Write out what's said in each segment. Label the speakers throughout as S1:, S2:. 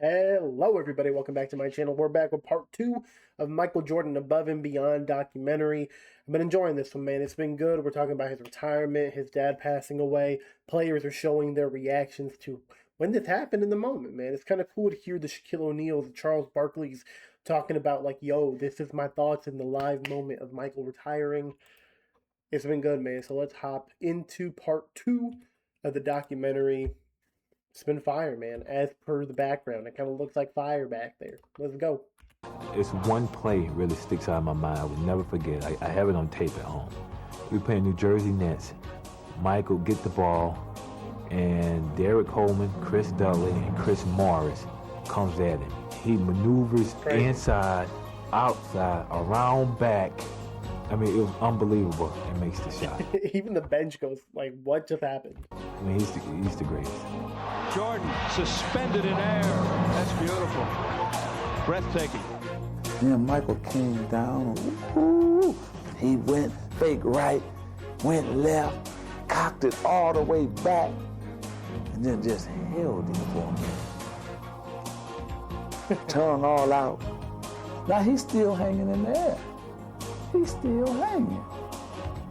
S1: Hello, everybody. Welcome back to my channel. We're back with part 2 of Michael Jordan Above and Beyond documentary. I've been enjoying this one, man. It's been good. We're talking about his retirement, his dad passing away. Players are showing their reactions to when this happened in the moment, man. It's kind of cool to hear the Shaquille O'Neals, the Charles Barkley's talking about, like, yo, this is my thoughts in the live moment of Michael retiring. It's been good, man. So let's hop into part 2 of the documentary. It's been fire, man. As per the background, it kind of looks like fire back there. Let's go.
S2: It's one play really sticks out in my mind. I will never forget. I have it on tape at home. We playing New Jersey Nets. Michael get the ball, and Derek Coleman, Chris Dudley, and Chris Morris comes at him. He maneuvers inside, outside, around back. I mean, it was unbelievable. And makes the shot.
S1: Even the bench goes like, "What just happened?"
S2: I mean, he's the greatest.
S3: Jordan suspended in air. That's beautiful. Breathtaking.
S4: Then Michael came down. Ooh, he went fake right, went left, cocked it all the way back, and then just held him for a minute. Turned all out. Now he's still hanging in the air. He's still hanging.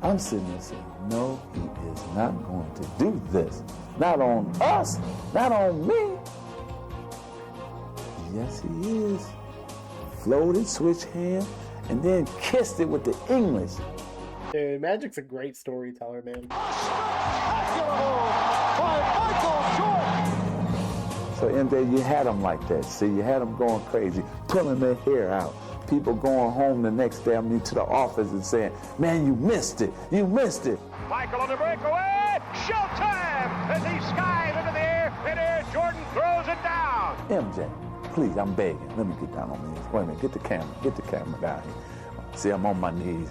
S4: I'm sitting there saying, no, he is not going to do this. Not on us, not on me. Yes, he is. Floated, switch hand, and then kissed it with the English.
S1: Dude, Magic's a great storyteller, man.
S4: So MJ, you had them like that. See, you had them going crazy, pulling their hair out. People going home the next day, to the office and saying, man, you missed it. You missed it.
S3: Michael on the breakaway. Showtime as he skies into the air. Midair, Jordan throws it down.
S4: MJ, please, I'm begging. Let me get down on my knees. Wait a minute, get the camera down here. See, I'm on my knees.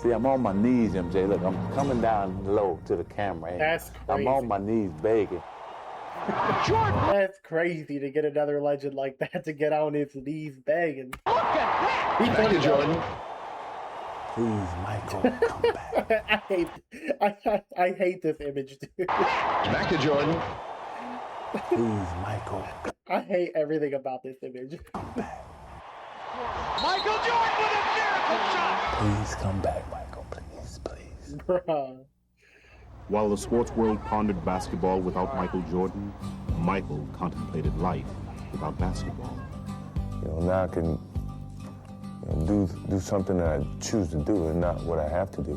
S4: MJ. Look, I'm coming down low to the camera.
S1: That's crazy.
S4: I'm on my knees begging.
S3: Jordan.
S1: That's crazy to get another legend like that to get on his knees begging.
S3: Look at that.
S1: He's funny, Jordan.
S4: Please, Michael, come back.
S1: I hate this image, dude.
S3: Back to Jordan.
S4: Please, Michael.
S1: I hate everything about this image.
S4: Come back.
S3: Michael Jordan with a miracle shot.
S4: Please come back, Michael. Please.
S1: Bruh.
S5: While the sports world pondered basketball without Michael Jordan, Michael contemplated life without basketball.
S6: Now I can do something that I choose to do and not what I have to do.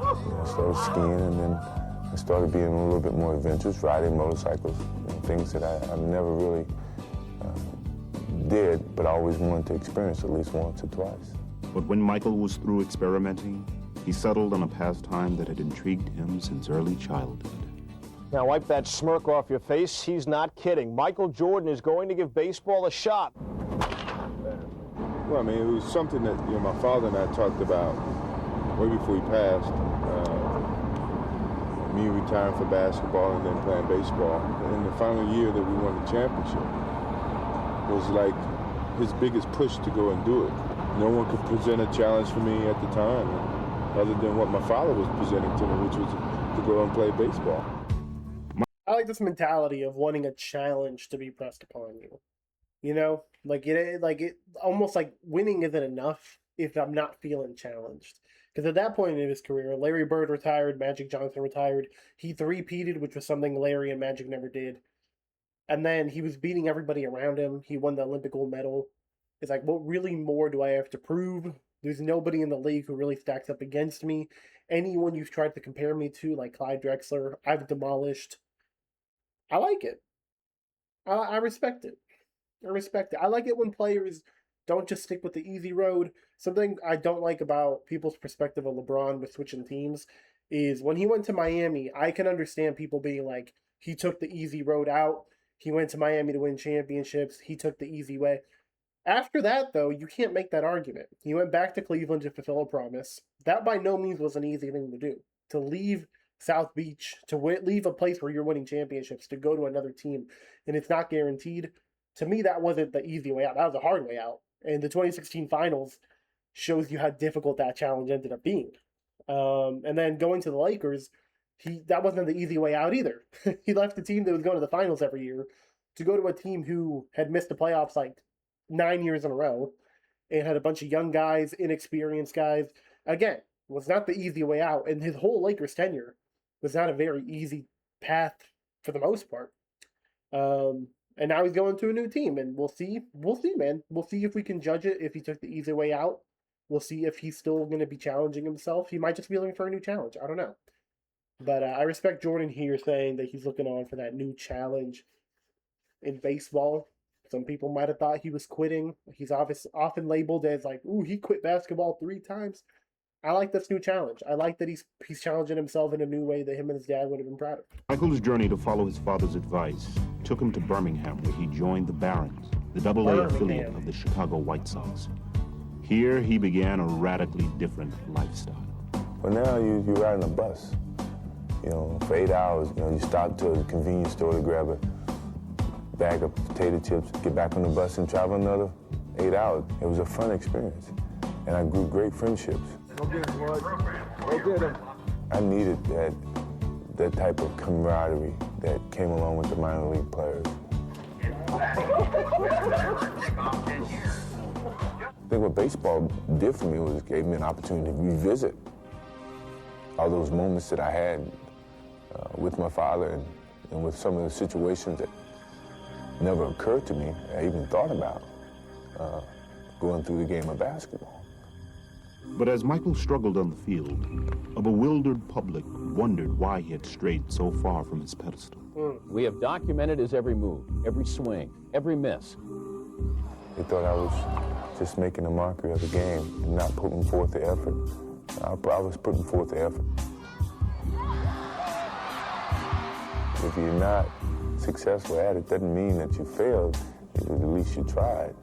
S6: I started skiing, and then I started being a little bit more adventurous, riding motorcycles, things that I've never really did, but I always wanted to experience at least once or twice.
S5: But when Michael was through experimenting, he settled on a pastime that had intrigued him since early childhood.
S7: Now wipe that smirk off your face. He's not kidding. Michael Jordan is going to give baseball a shot.
S6: Well, I mean, it was something that my father and I talked about way before he passed. Me retiring for basketball and then playing baseball. And the final year that we won the championship was like his biggest push to go and do it. No one could present a challenge for me at the time, other than what my father was presenting to me, which was to go and play baseball.
S1: I like this mentality of wanting a challenge to be pressed upon you. You know, it almost like winning isn't enough if I'm not feeling challenged. Because at that point in his career, Larry Bird retired, Magic Johnson retired. He three-peated, which was something Larry and Magic never did. And then he was beating everybody around him. He won the Olympic gold medal. It's like, what really more do I have to prove? There's nobody in the league who really stacks up against me. Anyone you've tried to compare me to, like Clyde Drexler, I've demolished. I like it. I respect it. I like it when players don't just stick with the easy road. Something I don't like about people's perspective of LeBron with switching teams is when he went to Miami, I can understand people being like, he took the easy road out. He went to Miami to win championships. He took the easy way. After that, though, you can't make that argument. He went back to Cleveland to fulfill a promise. That by no means was an easy thing to do. To leave South Beach, to leave a place where you're winning championships, to go to another team, and it's not guaranteed. To me, that wasn't the easy way out. That was a hard way out. And the 2016 finals shows you how difficult that challenge ended up being. And then going to the Lakers, that wasn't the easy way out either. He left the team that was going to the finals every year to go to a team who had missed the playoffs like 9 years in a row and had a bunch of young guys, inexperienced guys. Again, was not the easy way out. And his whole Lakers tenure was not a very easy path for the most part. And now he's going to a new team, and we'll see. We'll see, man. We'll see if we can judge it if he took the easy way out. We'll see if he's still going to be challenging himself. He might just be looking for a new challenge. I don't know. But I respect Jordan here saying that he's looking on for that new challenge in baseball. Some people might have thought he was quitting. He's often labeled as like, ooh, he quit basketball 3 times. I like this new challenge. I like that he's challenging himself in a new way that him and his dad would have been proud of.
S5: Michael's journey to follow his father's advice took him to Birmingham, where he joined the Barons, the Double-A affiliate of the Chicago White Sox. Here, he began a radically different lifestyle.
S6: Well, now you're riding a bus. You know, for 8 hours, you stop to a convenience store to grab a bag of potato chips, get back on the bus and travel another 8 hours. It was a fun experience, and I grew great friendships.
S4: Go get him, Bud. Go get him.
S6: I needed that type of camaraderie that came along with the minor league players. I think what baseball did for me was it gave me an opportunity to revisit all those moments that I had with my father and with some of the situations that never occurred to me, I even thought about going through the game of basketball.
S5: But as Michael struggled on the field, a bewildered public wondered why he had strayed so far from his pedestal.
S8: We have documented his every move, every swing, every miss.
S6: They thought I was just making a mockery of the game and not putting forth the effort. I was putting forth the effort. If you're not successful at it, doesn't mean that you failed. At least you tried.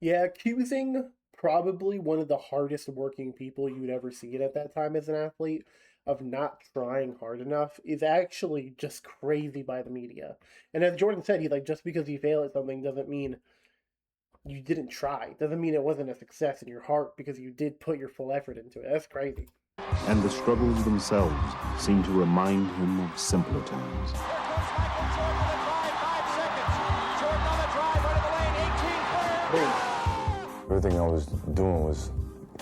S1: Yeah, accusing probably one of the hardest working people you'd ever see it at that time as an athlete of not trying hard enough is actually just crazy by the media. And as Jordan said, just because you fail at something doesn't mean you didn't try. Doesn't mean it wasn't a success in your heart because you did put your full effort into it. That's crazy.
S5: And the struggles themselves seemed to remind him of simpler times.
S6: Everything I was doing was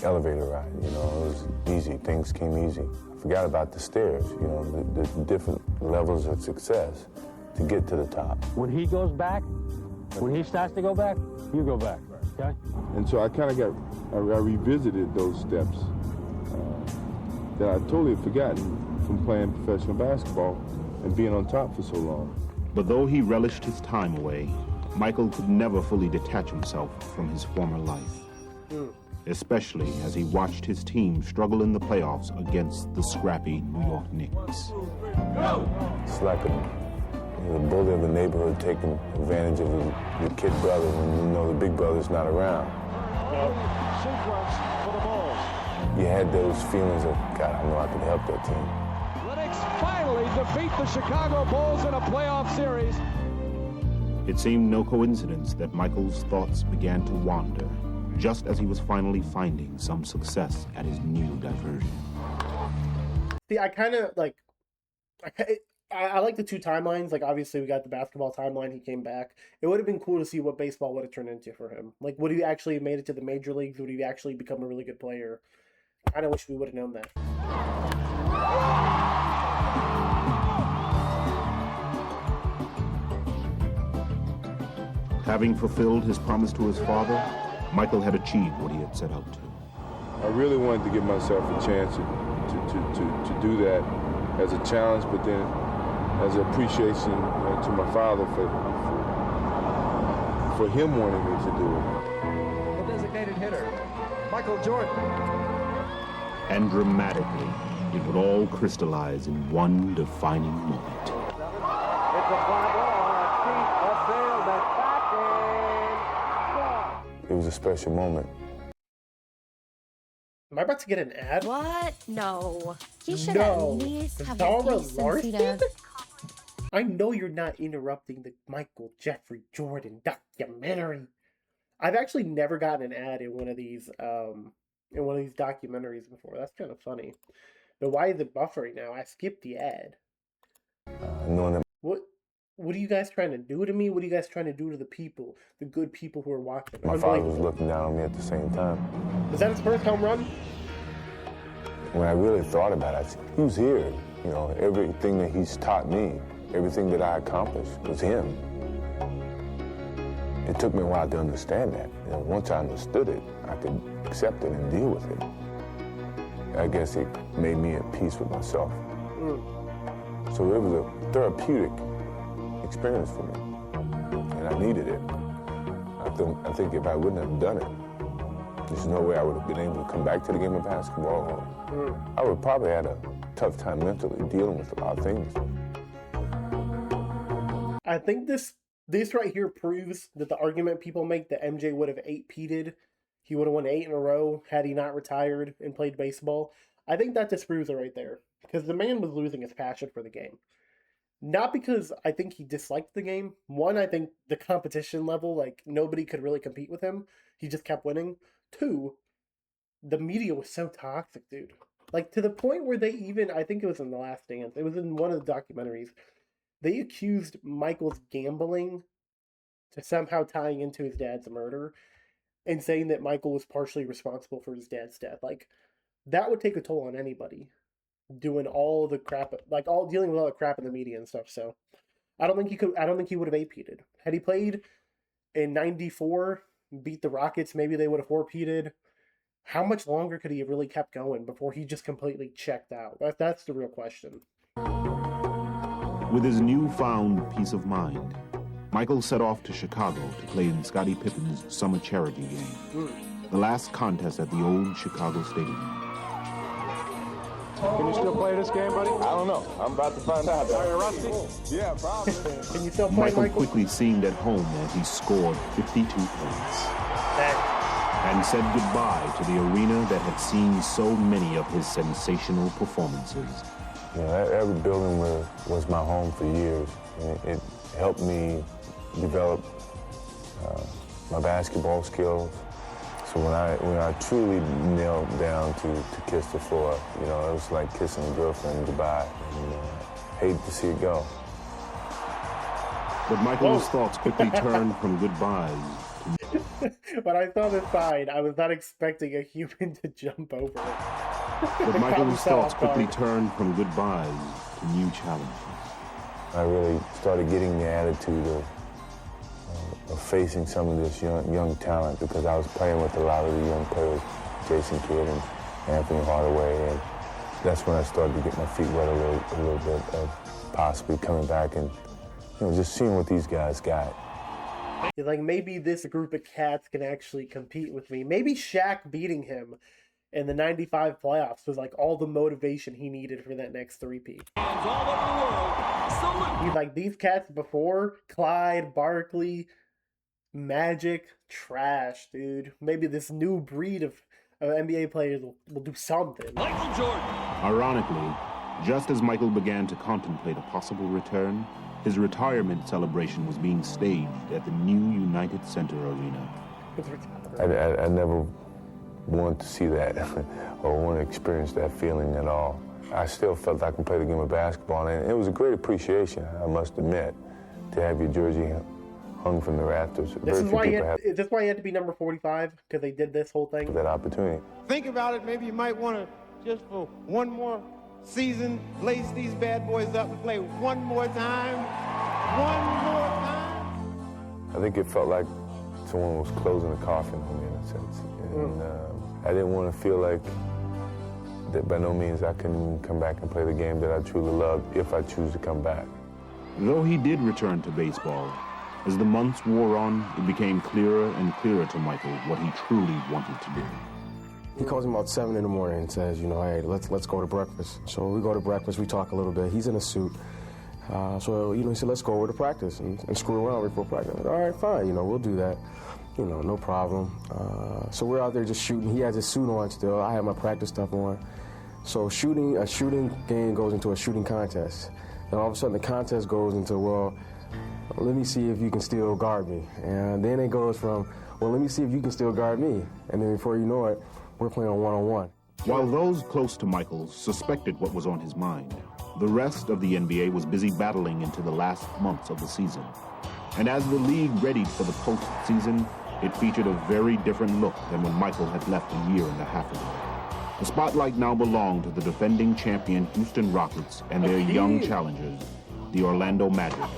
S6: elevator ride, it was easy. Things came easy. I forgot about the stairs, the different levels of success to get to the top.
S9: When he goes back, when he starts to go back, you go back, okay?
S6: And so I kind of I revisited those steps that I'd totally forgotten from playing professional basketball and being on top for so long.
S5: But though he relished his time away, Michael could never fully detach himself from his former life, especially as he watched his team struggle in the playoffs against the scrappy New York Knicks.
S6: It's like the bully of the neighborhood taking advantage of the kid brother when the big brother's not around.
S3: Sequence for the Bulls.
S6: You had those feelings of, God, I know I could help that team.
S3: Knicks finally defeat the Chicago Bulls in a playoff series.
S5: It seemed no coincidence that Michael's thoughts began to wander, just as he was finally finding some success at his new diversion.
S1: See, I kind of I like the 2 timelines. Obviously, we got the basketball timeline. He came back. It would have been cool to see what baseball would have turned into for him. Would he actually have made it to the major leagues? Would he actually become a really good player? I kind of wish we would have known that.
S5: Having fulfilled his promise to his father, Michael had achieved what he had set out to.
S6: I really wanted to give myself a chance to do that as a challenge, but then as an appreciation to my father for him wanting me to do it.
S3: The designated hitter, Michael Jordan.
S5: And dramatically, it would all crystallize in one defining moment.
S3: It's a fly ball, deep, field, that's back in.
S6: It was a special moment.
S1: Am I about to get an ad?
S10: What? No. You should
S1: No.
S10: at least have
S1: Zara
S10: the decency
S1: Larson?
S10: to...
S1: I know you're not interrupting the Michael Jeffrey Jordan documentary. I've actually never gotten an ad in one of these documentaries before. That's kind of funny. But why is it buffering now? I skipped the ad.
S11: Knowing that
S1: What are you guys trying to do to me? What are you guys trying to do to the people, the good people who are watching?
S11: my father was looking down on me at the same time.
S1: Was that his first home run?
S11: When I really thought about it, he was here. You know, everything that he's taught me, everything that I accomplished was him. It took me a while to understand that. You know, once I understood it, I could accept it and deal with it. I guess it made me at peace with myself. So it was a therapeutic experience for me, and I needed it. I think if I wouldn't have done it, there's no way I would have been able to come back to the game of basketball. I would probably had a tough time mentally dealing with a lot of things.
S1: I think this right here proves that the argument people make that MJ would have 8-peated, he would have won 8 in a row had he not retired and played baseball. I think that disproves it right there, because the man was losing his passion for the game. Not because I think he disliked the game. One, I think the competition level, like, nobody could really compete with him. He just kept winning. Two, the media was so toxic, dude. Like, to the point where they even, I think it was in The Last Dance, it was in one of the documentaries, they accused Michael's gambling to somehow tying into his dad's murder and saying that Michael was partially responsible for his dad's death. Like, that would take a toll on anybody. Doing all the crap, like dealing with all the crap in the media and stuff. So I don't think he would have 8-peated. Had he played in 94, beat the Rockets, maybe they would have 4-peated. How much longer could he have really kept going before he just completely checked out? That's the real question.
S5: With his newfound peace of mind, Michael set off to Chicago to play in Scottie Pippen's summer charity game, the last contest at the old Chicago Stadium.
S7: Can you still play this game, buddy?
S6: I don't know. I'm about to find out.
S7: Are you rusty?
S6: Yeah, probably.
S1: Can you still play,
S5: Michael
S1: Michael?
S5: quickly seemed at home as he scored 52 points and said goodbye to the arena that had seen so many of his sensational performances.
S11: You know, every building was my home for years. And it helped me develop my basketball skills. So when I truly knelt down to kiss the floor, you know, it was like kissing a girlfriend goodbye. And hated to see it go.
S5: But Michael's thoughts quickly turned from goodbyes.
S1: When I saw this sign, I was not expecting a human to jump over it.
S5: But Michael's thoughts quickly turned from goodbyes to new challenges.
S11: I really started getting the attitude of facing some of this young talent, because I was playing with a lot of the young players, Jason Kidd and Anthony Hardaway, and that's when I started to get my feet wet a little bit of possibly coming back and, you know, just seeing what these guys got.
S1: He's like, maybe this group of cats can actually compete with me. Maybe Shaq beating him in the 95 playoffs was like all the motivation he needed for that next 3-peat. He's like, these cats before, Clyde, Barkley, Magic, trash, dude. Maybe this new breed of NBA players will do something.
S3: Michael Jordan.
S5: Ironically, just as Michael began to contemplate a possible return, his retirement celebration was being staged at the new United Center Arena.
S11: I never wanted to see that or want to experience that feeling at all. I still felt I could play the game of basketball, and it was a great appreciation, I must admit, to have your jersey hung from the rafters.
S1: Is this why you had to be number 45? Because they did this whole thing?
S11: That opportunity.
S12: Think about it. Maybe you might want to, just for one more season, lace these bad boys up and play one more time. One more time.
S11: I think it felt like someone was closing the coffin on me in a sense. And I didn't want to feel like that by no means I can even come back and play the game that I truly love if I choose to come back.
S5: Though he did return to baseball, as the months wore on, it became clearer and clearer to Michael what he truly wanted to do.
S13: He calls me about 7 in the morning and says, you know, hey, let's go to breakfast. So we go to breakfast, we talk a little bit. He's in a suit. So, you know, he said, let's go over to practice and screw around before practice. All right, fine, you know, we'll do that. You know, no problem. So we're out there just shooting. He has his suit on still. I have my practice stuff on. So a shooting game goes into a shooting contest. And all of a sudden the contest goes into, well, let me see if you can still guard me. And then it goes from, well, let me see if you can still guard me. And then before you know it, we're playing one-on-one.
S5: While those close to Michael suspected what was on his mind, the rest of the NBA was busy battling into the last months of the season. And as the league readied for the postseason, it featured a very different look than when Michael had left a year and a half ago. The spotlight now belonged to the defending champion Houston Rockets and their young challengers, the Orlando Magic,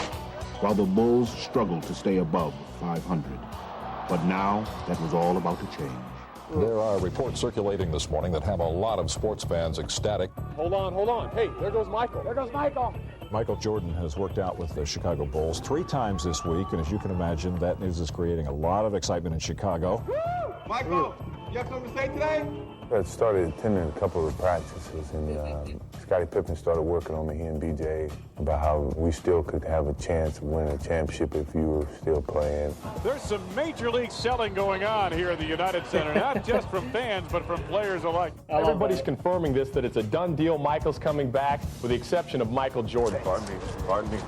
S5: while the Bulls struggled to stay above 500. But now that was all about to change.
S14: There are reports circulating this morning that have a lot of sports fans ecstatic.
S8: Hold on. Hey, there goes Michael. There goes Michael.
S14: Michael Jordan has worked out with the Chicago Bulls 3 times this week, and as you can imagine, that news is creating a lot of excitement in Chicago.
S12: Woo! Michael, you have something to say today?
S11: I started attending a couple of practices, and Scottie Pippen started working on me, he and BJ, about how we still could have a chance of winning a championship if you were still playing.
S3: There's some major league selling going on here at the United Center, not just from fans, but from players alike.
S8: Everybody's confirming this, that it's a done deal. Michael's coming back, with the exception of Michael Jordan.
S6: Pardon me.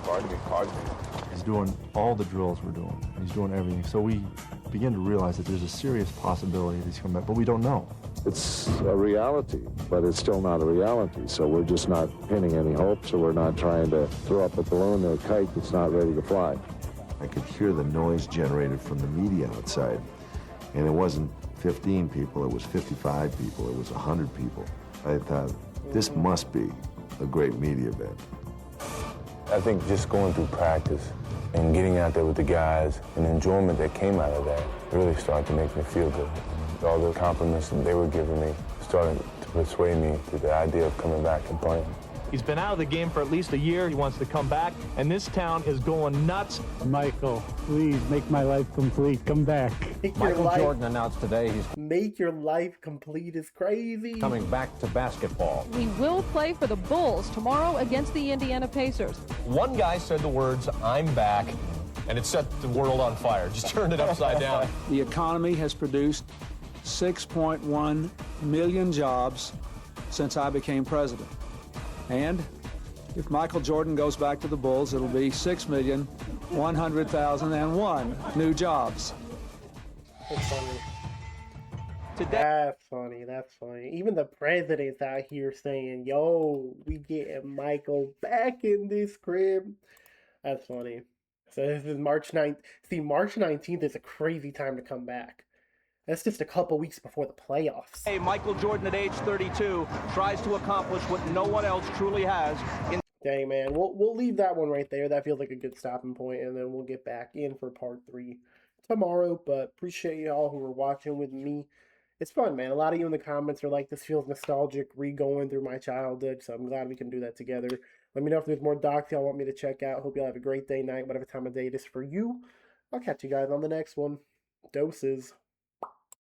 S15: He's doing all the drills we're doing. He's doing everything. So we begin to realize that there's a serious possibility that he's coming back, but we don't know.
S16: It's a reality, but it's still not a reality. So we're just not pinning any hopes, or we're not trying to throw up a balloon or a kite that's not ready to fly.
S17: I could hear the noise generated from the media outside. And it wasn't 15 people, it was 55 people, it was 100 people. I thought, this must be a great media event.
S11: I think just going through practice and getting out there with the guys and the enjoyment that came out of that really started to make me feel good. All the compliments that they were giving me started to persuade me to the idea of coming back and playing.
S18: He's been out of the game for at least a year. He wants to come back, and this town is going nuts.
S9: Michael, please make my life complete. Come back.
S7: Michael Jordan announced today he's
S1: Make your life complete is crazy.
S7: coming back to basketball.
S19: He will play for the Bulls tomorrow against the Indiana Pacers.
S8: One guy said the words, "I'm back," and it set the world on fire. Just turned it upside down.
S20: The economy has produced 6.1 million jobs since I became president. And if Michael Jordan goes back to the Bulls, it'll be 6,100,001 new jobs.
S1: That's funny. That's funny. Even the president's out here saying, yo, we getting Michael back in this crib. That's funny. So this is March 9th. See, March 19th is a crazy time to come back. That's just a couple weeks before the playoffs.
S18: Hey, Michael Jordan at age 32 tries to accomplish what no one else truly has.
S1: Dang, man. We'll leave that one right there. That feels like a good stopping point, and then we'll get back in for part 3 tomorrow. But appreciate you all who were watching with me. It's fun, man. A lot of you in the comments are like, this feels nostalgic, re-going through my childhood, so I'm glad we can do that together. Let me know if there's more docs y'all want me to check out. Hope y'all have a great day, night, whatever time of day it is for you. I'll catch you guys on the next one. Doses.